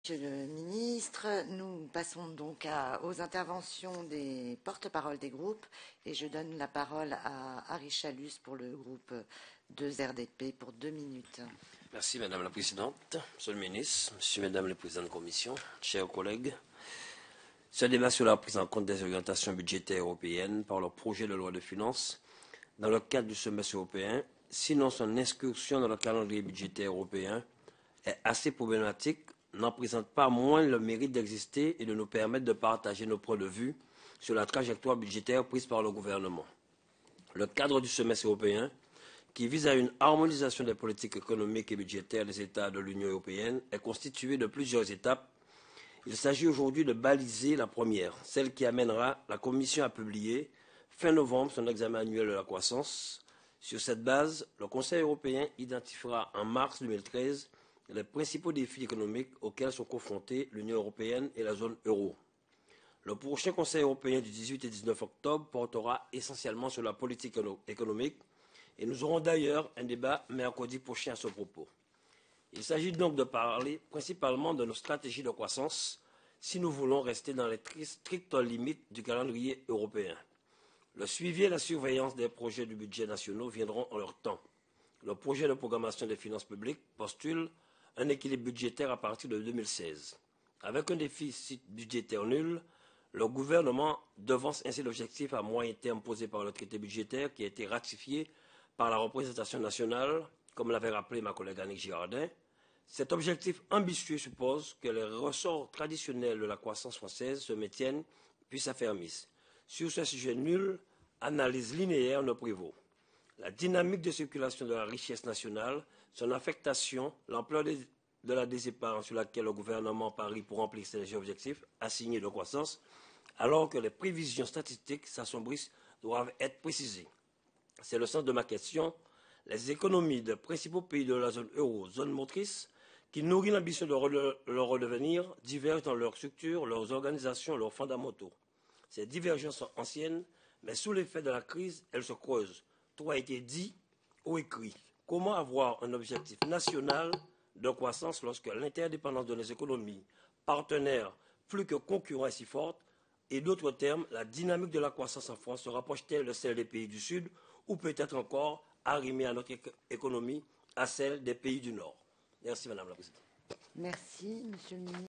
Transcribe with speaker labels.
Speaker 1: Monsieur le ministre, nous passons donc aux interventions des porte-paroles des groupes et je donne la parole à Harry Chalus pour le groupe 2RDP pour 2 minutes.
Speaker 2: Merci Madame la Présidente, Monsieur le Ministre, Monsieur, Mesdames les Présidents de Commission, chers collègues. Ce débat sur la prise en compte des orientations budgétaires européennes par le projet de loi de finances dans le cadre du semestre européen, sinon son inscription dans le calendrier budgétaire européen, est assez problématique, n'en présente pas moins le mérite d'exister et de nous permettre de partager nos points de vue sur la trajectoire budgétaire prise par le gouvernement. Le cadre du semestre européen, qui vise à une harmonisation des politiques économiques et budgétaires des États de l'Union européenne, est constitué de plusieurs étapes. Il s'agit aujourd'hui de baliser la première, celle qui amènera la Commission à publier fin novembre son examen annuel de la croissance. Sur cette base, le Conseil européen identifiera en mars 2013 les principaux défis économiques auxquels sont confrontées l'Union européenne et la zone euro. Le prochain Conseil européen du 18 et 19 octobre portera essentiellement sur la politique économique et nous aurons d'ailleurs un débat mercredi prochain à ce propos. Il s'agit donc de parler principalement de nos stratégies de croissance si nous voulons rester dans les strictes limites du calendrier européen. Le suivi et la surveillance des projets du budget nationaux viendront en leur temps. Le projet de programmation des finances publiques postule un équilibre budgétaire à partir de 2016. Avec un déficit budgétaire nul, le gouvernement devance ainsi l'objectif à moyen terme posé par le traité budgétaire qui a été ratifié par la représentation nationale, comme l'avait rappelé ma collègue Annick Girardin. Cet objectif ambitieux suppose que les ressorts traditionnels de la croissance française se maintiennent puis s'affermissent. Sur ce sujet nul, analyse linéaire ne prévaut. La dynamique de circulation de la richesse nationale, son affectation, l'ampleur de la désépargne sur laquelle le gouvernement parie pour remplir ses objectifs assignés de croissance, alors que les prévisions statistiques s'assombrissent, doivent être précisées. C'est le sens de ma question. Les économies des principaux pays de la zone euro, zone motrice, qui nourrit l'ambition de le redevenir, divergent dans leur structure, leurs organisations, leurs fondamentaux. Ces divergences sont anciennes, mais sous l'effet de la crise, elles se creusent. Tout a été dit ou écrit. Comment avoir un objectif national de croissance lorsque l'interdépendance de nos économies partenaires plus que concurrents est si forte? Et d'autres termes, la dynamique de la croissance en France se rapproche-t-elle de celle des pays du Sud ou peut-être encore arrimée à notre économie à celle des pays du Nord? Merci Madame la Présidente.
Speaker 1: Merci Monsieur le ministre.